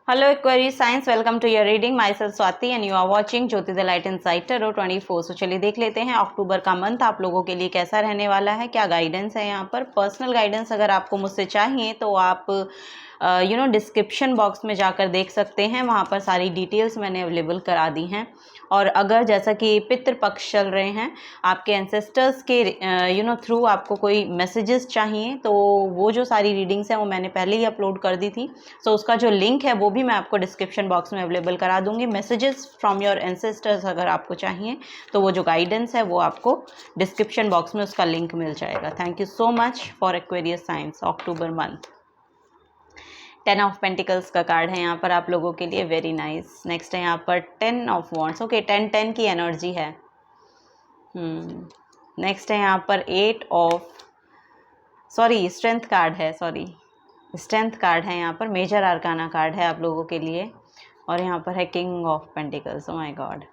Hello Aquarius Science, welcome to your reading. Myself Swati and you are watching Jyoti the Light Inside Tarot 24. So चलिए देख लेते हैं अक्टूबर का month आप लोगों के लिए कैसा रहने वाला है, क्या गाइडेंस है यहाँ पर। पर्सनल गाइडेंस अगर आपको मुझसे चाहिए तो आप डिस्क्रिप्शन बॉक्स में जाकर देख सकते हैं, वहाँ पर सारी डिटेल्स मैंने अवेलेबल करा दी हैं। और अगर जैसा कि पितृपक्ष चल रहे हैं, आपके एंसेस्टर्स के थ्रू आपको कोई मैसेजेस चाहिए तो वो जो सारी रीडिंग्स हैं वो मैंने पहले ही अपलोड कर दी थी। सो उसका जो लिंक है वो भी मैं आपको डिस्क्रिप्शन बॉक्स में अवेलेबल करा दूंगी। मैसेजेस फ्रॉम योर एंसेस्टर्स अगर आपको चाहिए तो वो जो गाइडेंस है वो आपको डिस्क्रिप्शन बॉक्स में उसका लिंक मिल जाएगा। Thank you so much for Aquarius science October month. 10 of pentacles का कार्ड है यहाँ पर आप लोगों के लिए, वेरी नाइस। नेक्स्ट है यहाँ पर 10 ऑफ वॉन्ड्स। ओके, 10 की एनर्जी है। नेक्स्ट है यहाँ पर 8 ऑफ स्ट्रेंथ कार्ड है, स्ट्रेंथ कार्ड है यहाँ पर, मेजर आर्काना कार्ड है आप लोगों के लिए। और यहाँ पर है king of pentacles. Oh my God.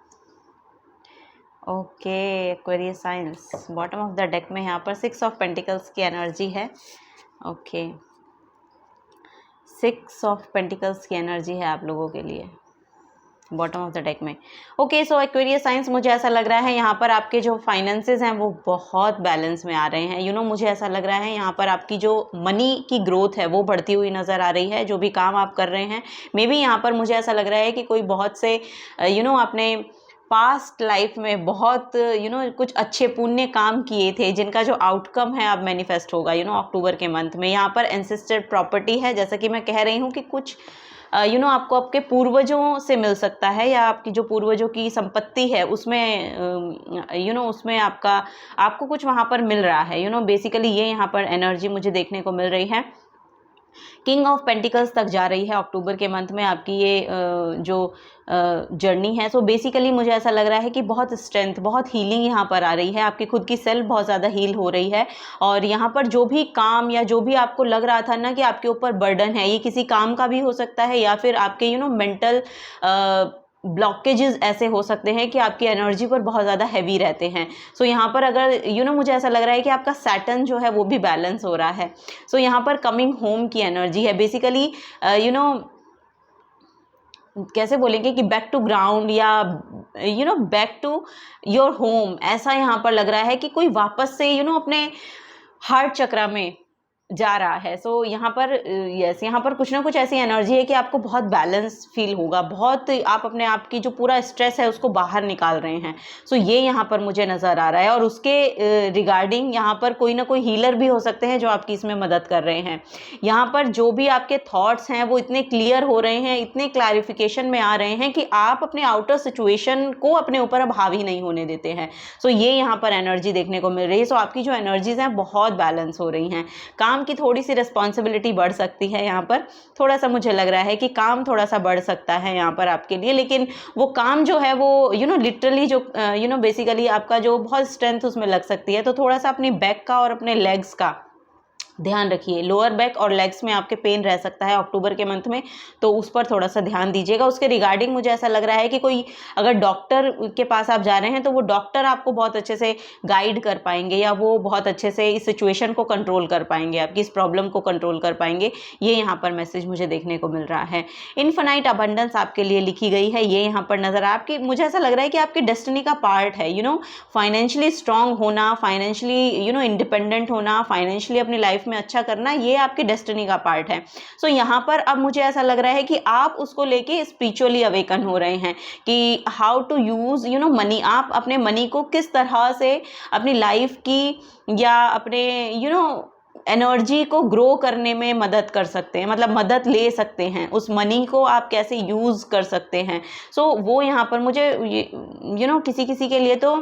Okay Aquarius science, bottom of the deck में यहाँ पर 6 ऑफ पेंटिकल्स की एनर्जी है। ओके, 6 ऑफ पेंटिकल्स की एनर्जी है आप लोगों के लिए बॉटम ऑफ द डेक में। ओके, सो एक्वेरियस साइंस, मुझे ऐसा लग रहा है यहाँ पर आपके जो फाइनेंसेस हैं वो बहुत बैलेंस में आ रहे हैं। मुझे ऐसा लग रहा है यहाँ पर आपकी जो मनी की ग्रोथ है वो बढ़ती हुई नज़र आ रही है। जो भी काम आप कर रहे हैं, मे बी यहाँ पर मुझे ऐसा लग रहा है कि कोई बहुत से आपने पास्ट लाइफ में बहुत कुछ अच्छे पुण्य काम किए थे जिनका जो आउटकम है अब मैनिफेस्ट होगा अक्टूबर के मंथ में। यहाँ पर एंसेस्टर प्रॉपर्टी है, जैसा कि मैं कह रही हूँ कि कुछ आपको आपके पूर्वजों से मिल सकता है, या आपकी जो पूर्वजों की संपत्ति है उसमें उसमें आपको कुछ वहाँ पर मिल रहा है। बेसिकली ये यहाँ पर एनर्जी मुझे देखने को मिल रही है। किंग ऑफ पेंटिकल्स तक जा रही है अक्टूबर के मंथ में आपकी ये जो जर्नी है। सो बेसिकली मुझे ऐसा लग रहा है कि बहुत स्ट्रेंथ, बहुत हीलिंग यहाँ पर आ रही है। आपकी खुद की सेल्फ बहुत ज़्यादा हील हो रही है। और यहाँ पर जो भी काम या जो भी आपको लग रहा था ना कि आपके ऊपर बर्डन है, ये किसी काम का भी हो सकता है या फिर आपके मेंटल ब्लॉकेजेस ऐसे हो सकते हैं कि आपकी एनर्जी पर बहुत ज़्यादा हैवी रहते हैं। सो यहाँ पर अगर मुझे ऐसा लग रहा है कि आपका सैटर्न जो है वो भी बैलेंस हो रहा है। सो यहाँ पर कमिंग होम की एनर्जी है। बेसिकली कैसे बोलेंगे कि बैक टू ग्राउंड या बैक टू योर होम, ऐसा यहाँ पर लग रहा है कि कोई वापस से अपने हार्ट चक्रा में जा रहा है। सो यहाँ पर यहाँ पर कुछ ना कुछ ऐसी एनर्जी है कि आपको बहुत बैलेंस फील होगा, बहुत आप अपने आप की जो पूरा स्ट्रेस है उसको बाहर निकाल रहे हैं। सो ये यहाँ पर मुझे नज़र आ रहा है। और उसके रिगार्डिंग यहाँ पर कोई ना कोई हीलर भी हो सकते हैं जो आपकी इसमें मदद कर रहे हैं। यहाँ पर जो भी आपके थॉट्स हैं वो इतने क्लियर हो रहे हैं, इतने क्लैरिफिकेशन में आ रहे हैं कि आप अपने आउटर सिचुएशन को अपने ऊपर अब हावी नहीं होने देते हैं। सो ये यहाँ पर एनर्जी देखने को मिल रही है। सो आपकी जो एनर्जीज हैं बहुत बैलेंस हो रही हैं। काम की थोड़ी सी रिस्पॉन्सिबिलिटी बढ़ सकती है, यहाँ पर थोड़ा सा मुझे लग रहा है कि काम थोड़ा सा बढ़ सकता है यहाँ पर आपके लिए, लेकिन वो काम जो है वो लिटरली जो बेसिकली आपका जो बहुत स्ट्रेंथ उसमें लग सकती है। तो थोड़ा सा अपनी बैक का और अपने लेग्स का ध्यान रखिए। लोअर बैक और लेग्स में आपके पेन रह सकता है अक्टूबर के मंथ में, तो उस पर थोड़ा सा ध्यान दीजिएगा। उसके रिगार्डिंग मुझे ऐसा लग रहा है कि कोई अगर डॉक्टर के पास आप जा रहे हैं तो वो डॉक्टर आपको बहुत अच्छे से गाइड कर पाएंगे, या वो बहुत अच्छे से इस सिचुएशन को कंट्रोल कर पाएंगे, आपकी इस प्रॉब्लम को कंट्रोल कर पाएंगे। ये यहाँ पर मैसेज मुझे देखने को मिल रहा है। इनफाइनाइट अबंडेंस आपके लिए लिखी गई है, ये यहाँ पर नजर आपकी मुझे ऐसा लग रहा है कि आपकी डेस्टिनी का पार्ट है। फाइनेंशियली स्ट्रांग होना, फाइनेंशियली इंडिपेंडेंट होना, फाइनेंशियली अपनी लाइफ में अच्छा करना, ये आपकी डेस्टिनी का पार्ट है। सो यहाँ पर अब मुझे ऐसा लग रहा है कि आप उसको लेके स्पिरिचुअली अवेकन हो रहे हैं कि हाउ टू यूज मनी। आप अपने मनी को किस तरह से अपनी लाइफ की या अपने एनर्जी को ग्रो करने में मदद कर सकते हैं, मतलब मदद ले सकते हैं। उस मनी को आप कैसे यूज कर सकते हैं। सो वो यहाँ पर मुझे किसी किसी के लिए तो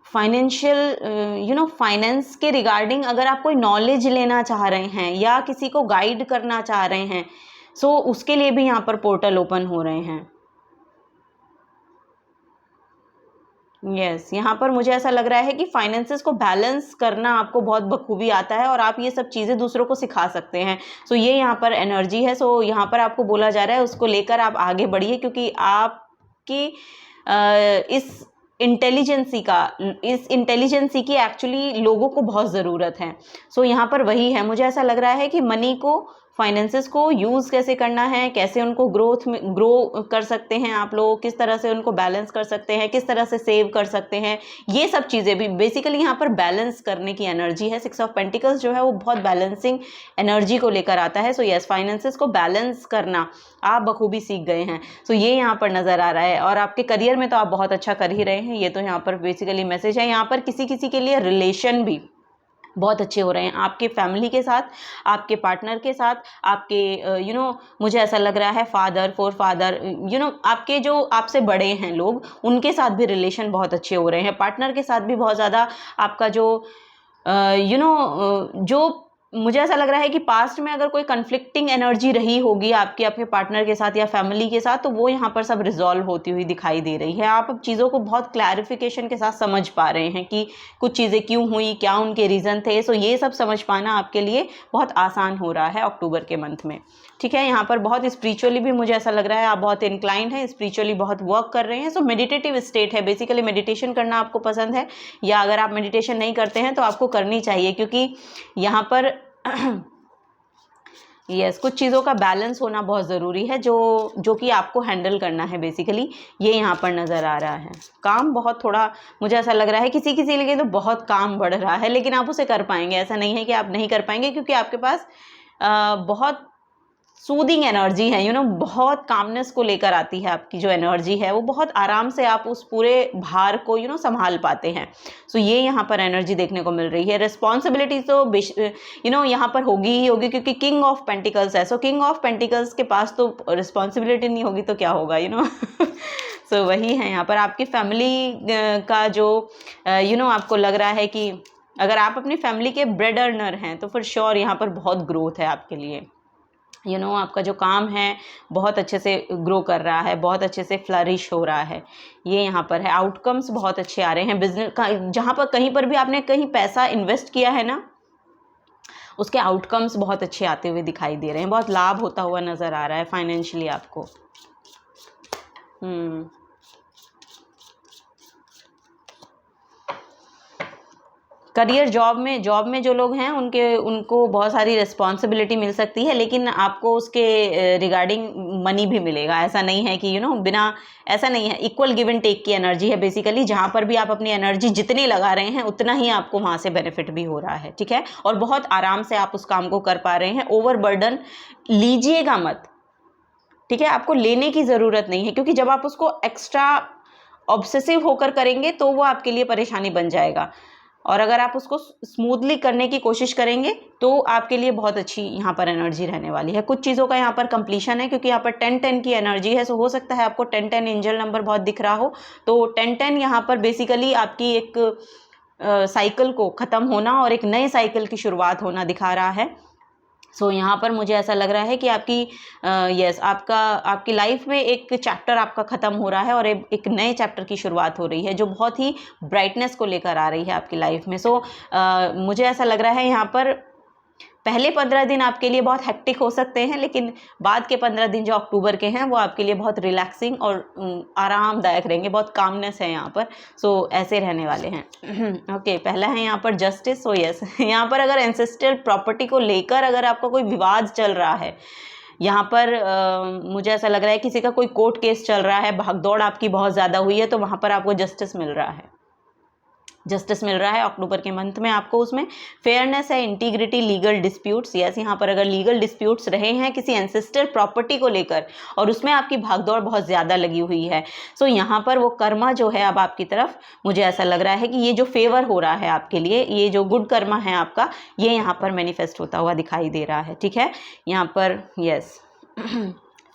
फाइनेंशियल फाइनेंस के रिगार्डिंग अगर आप कोई नॉलेज लेना चाह रहे हैं या किसी को गाइड करना चाह रहे हैं, सो उसके लिए भी यहाँ पर पोर्टल ओपन हो रहे हैं। यस, यहाँ पर मुझे ऐसा लग रहा है कि फाइनेंसेस को बैलेंस करना आपको बहुत बखूबी आता है और आप ये सब चीज़ें दूसरों को सिखा सकते हैं। सो ये यहाँ पर एनर्जी है। सो यहाँ पर आपको बोला जा रहा है उसको लेकर आप आगे बढ़िए, क्योंकि आपकी इस इंटेलिजेंसी की एक्चुअली लोगों को बहुत ज़रूरत है। सो यहाँ पर वही है, मुझे ऐसा लग रहा है कि मनी को फाइनेंसेस को यूज़ कैसे करना है, कैसे उनको ग्रो कर सकते हैं आप लोग, किस तरह से उनको बैलेंस कर सकते हैं, किस तरह से सेव कर सकते हैं, ये सब चीज़ें भी बेसिकली यहाँ पर बैलेंस करने की एनर्जी है। 6 ऑफ पेंटिकल्स जो है वो बहुत बैलेंसिंग एनर्जी को लेकर आता है। सो यस, फाइनेंसेस को बैलेंस करना आप बखूबी सीख गए हैं। सो ये यहाँ पर नज़र आ रहा है। और आपके करियर में तो आप बहुत अच्छा कर ही रहे हैं, ये तो यहाँ पर बेसिकली मैसेज है। यहाँ पर किसी किसी के लिए रिलेशन भी बहुत अच्छे हो रहे हैं, आपके फैमिली के साथ, आपके पार्टनर के साथ, आपके मुझे ऐसा लग रहा है फादर, फोर फादर, आपके जो आपसे बड़े हैं लोग, उनके साथ भी रिलेशन बहुत अच्छे हो रहे हैं। पार्टनर के साथ भी बहुत ज़्यादा आपका जो जो मुझे ऐसा लग रहा है कि पास्ट में अगर कोई कन्फ्लिक्टिंग एनर्जी रही होगी आपकी अपने पार्टनर के साथ या फैमिली के साथ, तो वो यहाँ पर सब रिजॉल्व होती हुई दिखाई दे रही है। आप अब चीज़ों को बहुत क्लैरिफिकेशन के साथ समझ पा रहे हैं कि कुछ चीज़ें क्यों हुई, क्या उनके रीज़न थे। सो ये सब समझ पाना आपके लिए बहुत आसान हो रहा है अक्टूबर के मंथ में, ठीक है। यहाँ पर बहुत स्पिरिचुअली भी मुझे ऐसा लग रहा है आप बहुत इंक्लाइंड हैं, स्पिरिचुअली बहुत वर्क कर रहे हैं। सो मेडिटेटिव स्टेट है, बेसिकली मेडिटेशन करना आपको पसंद है, या अगर आप मेडिटेशन नहीं करते हैं तो आपको करनी चाहिए, क्योंकि यहाँ पर यस कुछ चीज़ों का बैलेंस होना बहुत ज़रूरी है, जो कि आपको हैंडल करना है बेसिकली, ये यहाँ पर नज़र आ रहा है। काम बहुत थोड़ा मुझे ऐसा लग रहा है किसी किसी के लिए तो बहुत काम बढ़ रहा है, लेकिन आप उसे कर पाएंगे, ऐसा नहीं है कि आप नहीं कर पाएंगे, क्योंकि आपके पास बहुत सूदिंग एनर्जी है, बहुत कामनेस को लेकर आती है। आपकी जो एनर्जी है वो बहुत आराम से आप उस पूरे भार को संभाल पाते हैं। सो ये यहाँ पर एनर्जी देखने को मिल रही है। रिस्पॉन्सिबिलिटी तो यहाँ पर होगी ही होगी, क्योंकि किंग ऑफ पेंटिकल्स है। सो किंग ऑफ पेंटिकल्स के पास तो रिस्पॉन्सिबिलिटी नहीं होगी तो क्या होगा, सो वही है यहाँ पर आपकी फैमिली का जो आपको लग रहा है कि अगर आप अपनी फैमिली के ब्रेड अर्नर हैं तो फिर श्योर यहाँ पर बहुत ग्रोथ है आपके लिए। आपका जो काम है बहुत अच्छे से ग्रो कर रहा है, बहुत अच्छे से फ्लरिश हो रहा है, ये यहाँ पर है। आउटकम्स बहुत अच्छे आ रहे हैं बिजनेस का, जहाँ पर कहीं पर भी आपने कहीं पैसा इन्वेस्ट किया है ना, उसके आउटकम्स बहुत अच्छे आते हुए दिखाई दे रहे हैं, बहुत लाभ होता हुआ नज़र आ रहा है फाइनेंशियली आपको। करियर जॉब में जो लोग हैं उनको बहुत सारी रिस्पॉन्सिबिलिटी मिल सकती है, लेकिन आपको उसके रिगार्डिंग मनी भी मिलेगा। ऐसा नहीं है कि बिना, ऐसा नहीं है, इक्वल गिव एंड टेक की एनर्जी है बेसिकली। जहाँ पर भी आप अपनी एनर्जी जितनी लगा रहे हैं उतना ही आपको वहाँ से बेनिफिट भी हो रहा है, ठीक है। और बहुत आराम से आप उस काम को कर पा रहे हैं। ओवर बर्डन लीजिएगा मत, ठीक है। आपको लेने की ज़रूरत नहीं है, क्योंकि जब आप उसको एक्स्ट्रा ऑब्सेसिव होकर करेंगे तो वो आपके लिए परेशानी बन जाएगा। और अगर आप उसको स्मूथली करने की कोशिश करेंगे तो आपके लिए बहुत अच्छी यहाँ पर एनर्जी रहने वाली है। कुछ चीज़ों का यहाँ पर कंप्लीशन है, क्योंकि यहाँ पर 10-10 की एनर्जी है। सो हो सकता है आपको 10-10 एंजल नंबर बहुत दिख रहा हो, तो 10-10 यहाँ पर बेसिकली आपकी एक साइकिल को ख़त्म होना और एक नए साइकिल की शुरुआत होना दिखा रहा है। सो यहाँ पर मुझे ऐसा लग रहा है कि आपकी लाइफ में एक चैप्टर आपका ख़त्म हो रहा है और एक नए चैप्टर की शुरुआत हो रही है, जो बहुत ही ब्राइटनेस को लेकर आ रही है आपकी लाइफ में। सो मुझे ऐसा लग रहा है यहाँ पर पहले 15 दिन आपके लिए बहुत हेक्टिक हो सकते हैं, लेकिन बाद के 15 दिन जो अक्टूबर के हैं वो आपके लिए बहुत रिलैक्सिंग और आरामदायक रहेंगे। बहुत कामनेस है यहाँ पर, सो ऐसे रहने वाले हैं। ओके, पहला है यहाँ पर जस्टिस। सो यस, यहाँ पर अगर एंसेस्ट्रल प्रॉपर्टी को लेकर अगर आपका कोई विवाद चल रहा है, यहाँ पर मुझे ऐसा लग रहा है किसी का कोई कोर्ट केस चल रहा है, भागदौड़ आपकी बहुत ज़्यादा हुई है, तो वहाँ पर आपको जस्टिस मिल रहा है। अक्टूबर के मंथ में आपको उसमें फेयरनेस है, इंटीग्रिटी, लीगल डिस्प्यूट्स। यस, यहाँ पर अगर लीगल डिस्प्यूट्स रहे हैं किसी एंसेस्टर प्रॉपर्टी को लेकर और उसमें आपकी भागदौड़ बहुत ज़्यादा लगी हुई है, सो यहाँ पर वो कर्मा जो है अब आपकी तरफ, मुझे ऐसा लग रहा है कि ये जो फेवर हो रहा है आपके लिए, ये जो गुड कर्मा है आपका, ये यहाँ पर मैनिफेस्ट होता हुआ दिखाई दे रहा है, ठीक है। यहाँ पर यस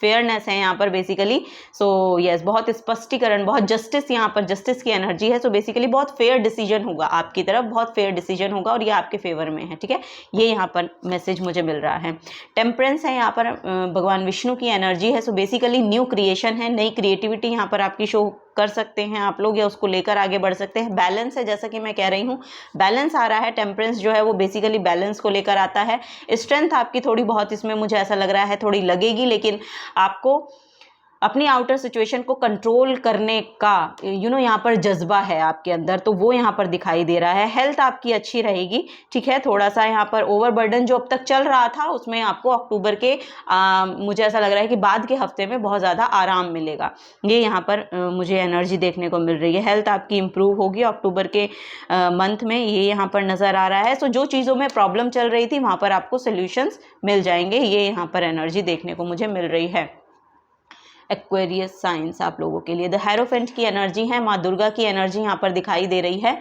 फेयरनेस है यहाँ पर बेसिकली। सो यस, बहुत स्पष्टीकरण, बहुत जस्टिस, यहाँ पर जस्टिस की एनर्जी है। सो बेसिकली बहुत फेयर डिसीजन होगा आपकी तरफ, बहुत फेयर डिसीजन होगा और ये आपके फेवर में है, ठीक है। ये यहाँ पर मैसेज मुझे मिल रहा है। टेम्परेंस है यहाँ पर भगवान विष्णु की एनर्जी है। सो बेसिकली न्यू क्रिएशन है, नई क्रिएटिविटी यहाँ पर आपकी शो कर सकते हैं आप लोग, या उसको लेकर आगे बढ़ सकते हैं। बैलेंस है, जैसा कि मैं कह रही हूँ, बैलेंस आ रहा है। टेम्परेंस जो है वो बेसिकली बैलेंस को लेकर आता है। स्ट्रेंथ आपकी थोड़ी बहुत इसमें मुझे ऐसा लग रहा है थोड़ी लगेगी, लेकिन आपको अपनी आउटर सिचुएशन को कंट्रोल करने का यहाँ पर जज्बा है आपके अंदर, तो वो यहाँ पर दिखाई दे रहा है। हेल्थ आपकी अच्छी रहेगी, ठीक है। थोड़ा सा यहाँ पर ओवरबर्डन जो अब तक चल रहा था उसमें आपको अक्टूबर के मुझे ऐसा लग रहा है कि बाद के हफ्ते में बहुत ज़्यादा आराम मिलेगा, ये यहाँ पर मुझे एनर्जी देखने को मिल रही है। हेल्थ आपकी इम्प्रूव होगी अक्टूबर के मंथ में, ये यहाँ पर नज़र आ रहा है। सो जो चीज़ों में प्रॉब्लम चल रही थी वहाँ पर आपको सोल्यूशंस मिल जाएंगे, ये यहाँ पर एनर्जी देखने को मुझे मिल रही है। एक्वेरियस साइंस आप लोगों के लिए द हेरोफेंट की एनर्जी है, माँ दुर्गा की एनर्जी यहाँ पर दिखाई दे रही है।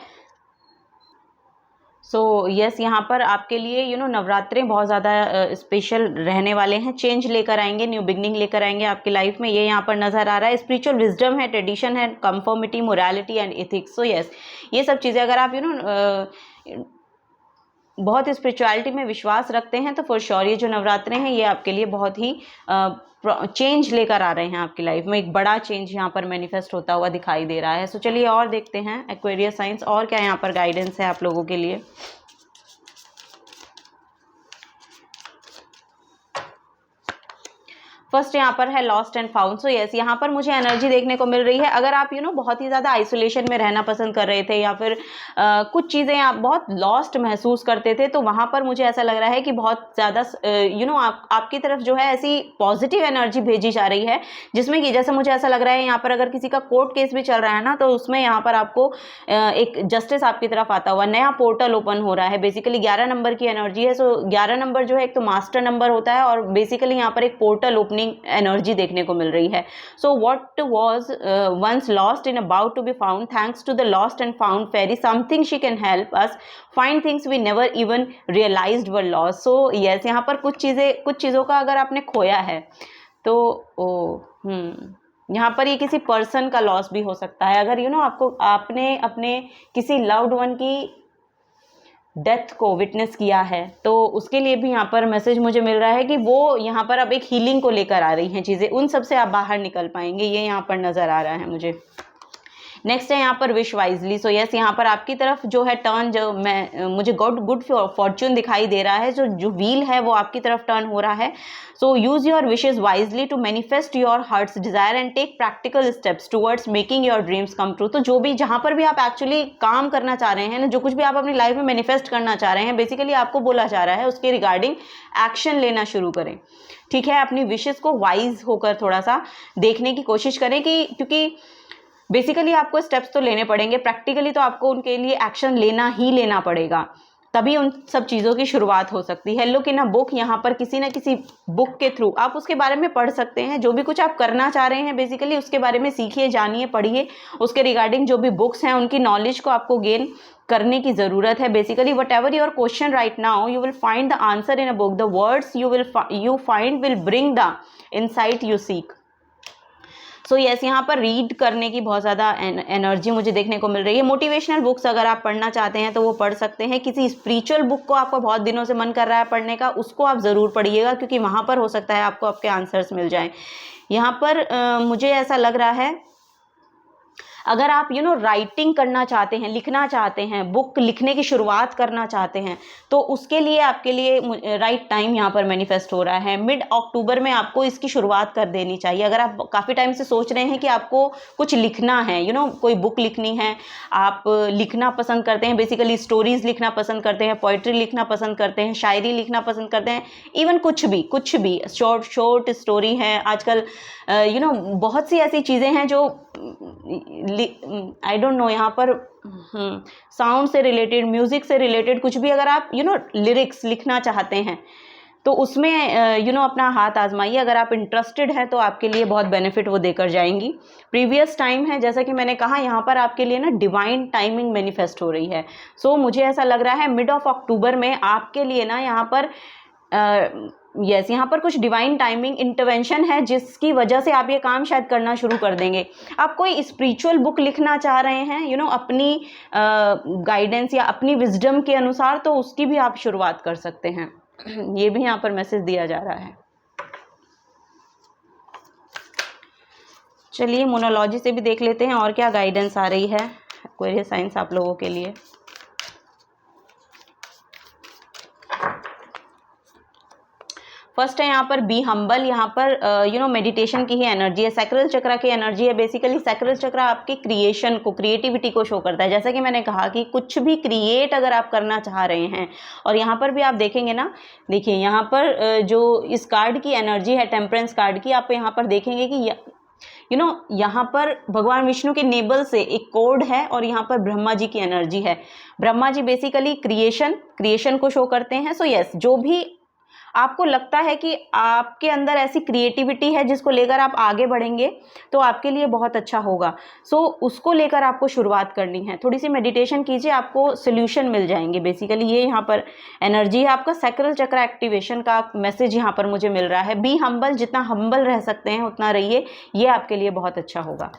सो यस, यहाँ पर आपके लिए नवरात्रे बहुत ज़्यादा स्पेशल रहने वाले हैं, चेंज लेकर आएंगे, न्यू बिगनिंग लेकर आएंगे आपकी लाइफ में, ये यहाँ पर नज़र आ रहा है। स्पिरिचुअल विजडम है, ट्रेडिशन है, conformity, morality and ethics. So yes, ये सब चीज़ें अगर आप बहुत स्पिरिचुअलिटी में विश्वास रखते हैं तो फॉर श्योर ये जो नवरात्रे हैं ये आपके लिए बहुत ही चेंज लेकर आ रहे हैं आपकी लाइफ में, एक बड़ा चेंज यहाँ पर मैनिफेस्ट होता हुआ दिखाई दे रहा है। सो चलिए और देखते हैं एक्वेरियस साइंस और क्या यहाँ पर गाइडेंस है आप लोगों के लिए। फर्स्ट यहाँ पर है lost and found. So yes, यहाँ पर मुझे एनर्जी देखने को मिल रही है। अगर आप बहुत ही ज़्यादा आइसोलेशन में रहना पसंद कर रहे थे या फिर कुछ चीज़ें आप बहुत लॉस्ट महसूस करते थे, तो वहाँ पर मुझे ऐसा लग रहा है कि बहुत ज़्यादा आपकी तरफ जो है ऐसी पॉजिटिव एनर्जी भेजी जा रही है, जिसमें कि जैसे मुझे ऐसा लग रहा है यहाँ पर अगर किसी का कोर्ट केस भी चल रहा है ना, तो उसमें यहाँ पर आपको एक जस्टिस आपकी तरफ आता हुआ, नया पोर्टल ओपन हो रहा है। बेसिकली 11 नंबर की एनर्जी है। सो 11 नंबर जो है एक तो मास्टर नंबर होता है और बेसिकली यहाँ पर एक पोर्टल ओपनिंग एनर्जी देखने को मिल रही है। So what was once lost in about to be found, thanks to the lost and found fairy, something she can help us find things we never even realised were lost. So yes, यहाँ पर कुछ चीज़ों का अगर आपने खोया है तो यहाँ पर ये किसी पर्सन का लॉस भी हो सकता है। अगर आपने अपने किसी लव्ड वन की डेथ को विटनेस किया है, तो उसके लिए भी यहाँ पर मैसेज मुझे मिल रहा है कि वो यहाँ पर अब एक हीलिंग को लेकर आ रही हैं चीज़ें, उन सब से आप बाहर निकल पाएंगे, ये यहाँ पर नज़र आ रहा है मुझे। नेक्स्ट है यहाँ पर विश वाइजली। सो यस, यहाँ पर आपकी तरफ जो है टर्न, मुझे गुड फॉर्च्यून दिखाई दे रहा है। जो व्हील है वो आपकी तरफ टर्न हो रहा है। So use your wishes wisely to manifest your heart's desire and take practical steps towards making your dreams come true. तो जो भी जहाँ पर भी आप एक्चुअली काम करना चाह रहे हैं ना, जो कुछ भी आप अपनी लाइफ में मैनिफेस्ट करना चाह रहे हैं, बेसिकली आपको बोला जा रहा है उसके रिगार्डिंग एक्शन लेना शुरू करें, ठीक है। अपनी विशेज को वाइज होकर थोड़ा सा देखने की कोशिश करें, क्योंकि बेसिकली आपको स्टेप्स तो लेने पड़ेंगे, प्रैक्टिकली तो आपको उनके लिए एक्शन लेना पड़ेगा, तभी उन सब चीज़ों की शुरुआत हो सकती है। लुक इन अ बुक, यहाँ पर किसी न किसी बुक के थ्रू आप उसके बारे में पढ़ सकते हैं। जो भी कुछ आप करना चाह रहे हैं बेसिकली उसके बारे में सीखिए, जानिए, पढ़िए, उसके रिगार्डिंग जो भी बुक्स हैं उनकी नॉलेज को आपको गेन करने की ज़रूरत है। Basically what ever your question right now, you will find the answer in a book, the words you find will bring the insight you seek. So yes, यहाँ पर रीड करने की बहुत ज़्यादा एनर्जी मुझे देखने को मिल रही है। मोटिवेशनल बुक्स अगर आप पढ़ना चाहते हैं तो वो पढ़ सकते हैं। किसी स्पिरिचुअल बुक को आपको बहुत दिनों से मन कर रहा है पढ़ने का, उसको आप ज़रूर पढ़िएगा, क्योंकि वहाँ पर हो सकता है आपको आपके आंसर्स मिल जाएं। यहाँ पर मुझे ऐसा लग रहा है अगर आप राइटिंग करना चाहते हैं, लिखना चाहते हैं, बुक लिखने की शुरुआत करना चाहते हैं, तो उसके लिए आपके लिए राइट टाइम यहाँ पर मैनिफेस्ट हो रहा है। मिड अक्टूबर में आपको इसकी शुरुआत कर देनी चाहिए। अगर आप काफ़ी टाइम से सोच रहे हैं कि आपको कुछ लिखना है, कोई बुक लिखनी है, आप लिखना पसंद करते हैं, बेसिकली स्टोरीज लिखना पसंद करते हैं, पोइट्री लिखना पसंद करते हैं, शायरी लिखना पसंद करते हैं, इवन कुछ भी शॉर्ट स्टोरी है आजकल, बहुत सी ऐसी चीज़ें हैं जो आई डोंट नो, यहाँ पर साउंड से रिलेटेड, म्यूजिक से रिलेटेड कुछ भी अगर आप लिरिक्स लिखना चाहते हैं तो उसमें अपना हाथ आजमाइए। अगर आप इंटरेस्टेड हैं तो आपके लिए बहुत बेनिफिट वो देकर जाएंगी। प्रीवियस टाइम है, जैसा कि मैंने कहा, यहाँ पर आपके लिए ना डिवाइन टाइमिंग मैनिफेस्ट हो रही है। सो मुझे ऐसा लग रहा है मिड ऑफ अक्टूबर में आपके लिए ना यहाँ पर यहाँ पर कुछ डिवाइन टाइमिंग इंटरवेंशन है, जिसकी वजह से आप ये काम शायद करना शुरू कर देंगे। आप कोई स्पिरिचुअल बुक लिखना चाह रहे हैं अपनी गाइडेंस या अपनी विजडम के अनुसार, तो उसकी भी आप शुरुआत कर सकते हैं। ये भी यहाँ पर मैसेज दिया जा रहा है। चलिए मोनोलॉजी से भी देख लेते हैं और क्या गाइडेंस आ रही है एक्वेरियस साइंस आप लोगों के लिए। फर्स्ट है यहाँ पर बी हम्बल, यहाँ पर मेडिटेशन की ही एनर्जी है, सैक्रल चक्रा की एनर्जी है। बेसिकली सैक्रल चक्रा आपके क्रिएशन को, क्रिएटिविटी को शो करता है। जैसा कि मैंने कहा कि कुछ भी क्रिएट अगर आप करना चाह रहे हैं, और यहाँ पर भी आप देखेंगे ना, देखिए यहाँ पर जो इस कार्ड की एनर्जी है, टेम्परेंस कार्ड की, आप यहाँ पर देखेंगे कि यहाँ पर भगवान विष्णु के नेबल से एक कोड है और यहाँ पर ब्रह्मा जी की एनर्जी है। ब्रह्मा जी बेसिकली क्रिएशन को शो करते हैं। सो यस, जो भी आपको लगता है कि आपके अंदर ऐसी क्रिएटिविटी है जिसको लेकर आप आगे बढ़ेंगे तो आपके लिए बहुत अच्छा होगा। सो उसको लेकर आपको शुरुआत करनी है। थोड़ी सी मेडिटेशन कीजिए, आपको सोल्यूशन मिल जाएंगे। बेसिकली ये यहाँ पर एनर्जी है आपका सैक्रल चक्र एक्टिवेशन का मैसेज यहाँ पर मुझे मिल रहा है। बी हम्बल, जितना हम्बल रह सकते हैं उतना रहिए, ये आपके लिए बहुत अच्छा होगा।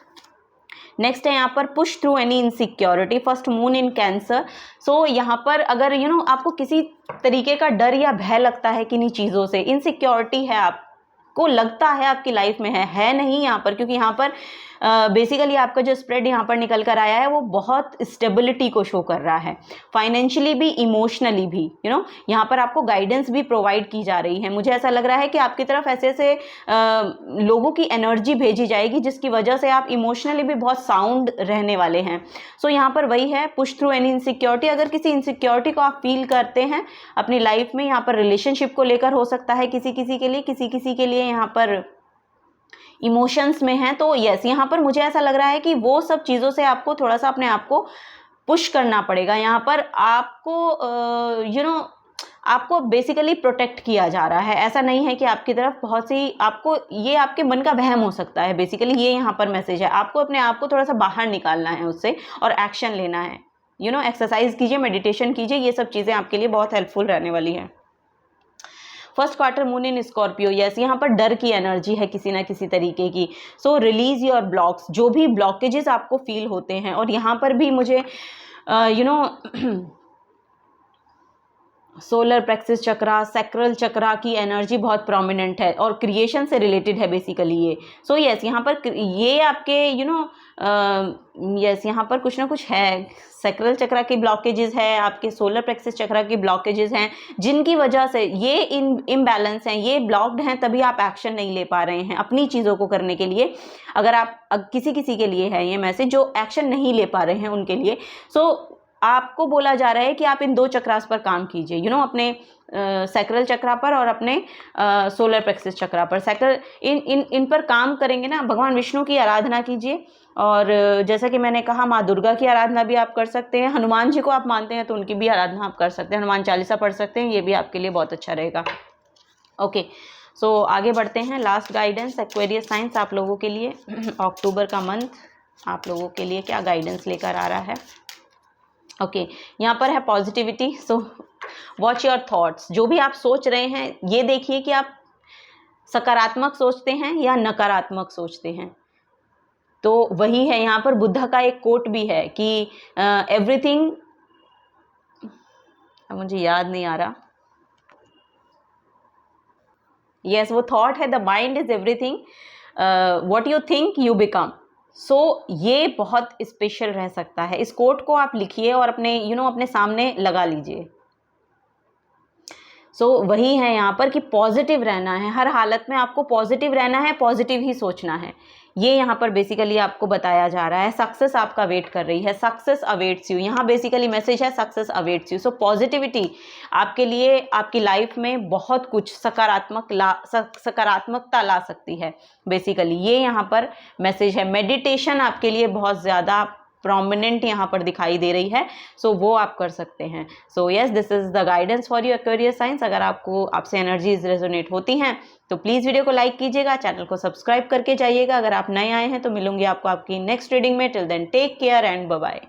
नेक्स्ट है यहाँ पर push through any insecurity, first moon in Cancer. So यहाँ पर अगर आपको किसी तरीके का डर या भय लगता है किन्हीं चीज़ों से, इनसिक्योरिटी है, आपको लगता है आपकी लाइफ में है नहीं यहाँ पर, क्योंकि यहाँ पर बेसिकली आपका जो स्प्रेड यहाँ पर निकल कर आया है वो बहुत स्टेबिलिटी को शो कर रहा है, फाइनेंशियली भी, इमोशनली भी। यहाँ पर आपको गाइडेंस भी प्रोवाइड की जा रही है। मुझे ऐसा लग रहा है कि आपकी तरफ ऐसे ऐसे लोगों की एनर्जी भेजी जाएगी जिसकी वजह से आप इमोशनली भी बहुत साउंड रहने वाले हैं। सो यहाँ पर वही है, पुश थ्रू एनी इनसिक्योरिटी। अगर किसी इनसिक्योरिटी को आप फील करते हैं अपनी लाइफ में, यहाँ पर रिलेशनशिप को लेकर हो सकता है, किसी किसी के लिए यहाँ पर इमोशंस में हैं, तो यस, यहाँ पर मुझे ऐसा लग रहा है कि वो सब चीज़ों से आपको थोड़ा सा अपने आप को पुश करना पड़ेगा। यहाँ पर आपको आपको बेसिकली प्रोटेक्ट किया जा रहा है। ऐसा नहीं है कि आपकी तरफ बहुत सी, आपको ये आपके मन का वहम हो सकता है। बेसिकली ये यहाँ पर मैसेज है, आपको अपने आप को थोड़ा सा बाहर निकालना है उससे और एक्शन लेना है। एक्सरसाइज कीजिए, मेडिटेशन कीजिए, ये सब चीज़ें आपके लिए बहुत हेल्पफुल रहने वाली है। First quarter moon in Scorpio, yes, यहाँ पर डर की एनर्जी है किसी ना किसी तरीके की। सो रिलीज योर ब्लॉक्स, जो भी ब्लॉकेजेस आपको फील होते हैं। और यहाँ पर भी मुझे सोलर प्लेक्सस चक्रा, सैक्रल चक्रा की एनर्जी बहुत प्रोमिनेंट है और क्रिएशन से रिलेटेड है बेसिकली ये। सो यस, यहाँ पर ये आपके यस, यहाँ पर कुछ ना कुछ है। सैक्रल चक्रा की ब्लॉकेजेस है, आपके सोलर प्लेक्सस चक्रा की ब्लॉकेजेस हैं, जिनकी वजह से ये इम्बैलेंस हैं, ये ब्लॉक्ड हैं, तभी आप एक्शन नहीं ले पा रहे हैं अपनी चीज़ों को करने के लिए। अगर आप किसी के लिए है ये मैसेज जो एक्शन नहीं ले पा रहे हैं उनके लिए, सो आपको बोला जा रहा है कि आप इन दो चक्रास पर काम कीजिए, अपने सैक्रल चक्रा पर और अपने सोलर प्लेक्सस चक्रा पर। सैक्रल इन पर काम करेंगे ना, भगवान विष्णु की आराधना कीजिए। और जैसा कि मैंने कहा, माँ दुर्गा की आराधना भी आप कर सकते हैं। हनुमान जी को आप मानते हैं तो उनकी भी आराधना आप कर सकते हैं, हनुमान चालीसा पढ़ सकते हैं, ये भी आपके लिए बहुत अच्छा रहेगा। ओके, सो आगे बढ़ते हैं। लास्ट गाइडेंस एक्वेरियस साइंस आप लोगों के लिए अक्टूबर का मंथ आप लोगों के लिए क्या गाइडेंस लेकर आ रहा है। ओके, यहाँ पर है positivity. So watch your thoughts, जो भी आप सोच रहे हैं ये देखिए कि आप सकारात्मक सोचते हैं या नकारात्मक सोचते हैं। तो वही है, यहाँ पर बुद्धा का एक कोट भी है कि एवरीथिंग, मुझे याद नहीं आ रहा, यस, वो थॉट है, the mind is everything, what you think you become. So ये बहुत स्पेशल रह सकता है। इस कोट को आप लिखिए और अपने अपने सामने लगा लीजिए। सो वही है यहाँ पर कि पॉजिटिव रहना है, हर हालत में आपको पॉजिटिव रहना है, पॉजिटिव ही सोचना है। ये यहाँ पर बेसिकली आपको बताया जा रहा है। सक्सेस आपका वेट कर रही है, सक्सेस अवेट्स यू, यहाँ बेसिकली मैसेज है success awaits you. So positivity आपके लिए आपकी लाइफ में बहुत कुछ सकारात्मकता ला सकती है बेसिकली, ये यहाँ पर मैसेज है। मेडिटेशन आपके लिए बहुत ज़्यादा प्रोमिनेंट यहाँ पर दिखाई दे रही है, सो वो आप कर सकते हैं। So yes, this is the guidance for you Aquarius science. अगर आपसे एनर्जीज रेजोनेट होती हैं तो प्लीज़ वीडियो को लाइक कीजिएगा, चैनल को सब्सक्राइब करके जाइएगा। अगर आप नए आए हैं तो मिलूंगी आपको आपकी नेक्स्ट रीडिंग में। Till then take care and bye bye.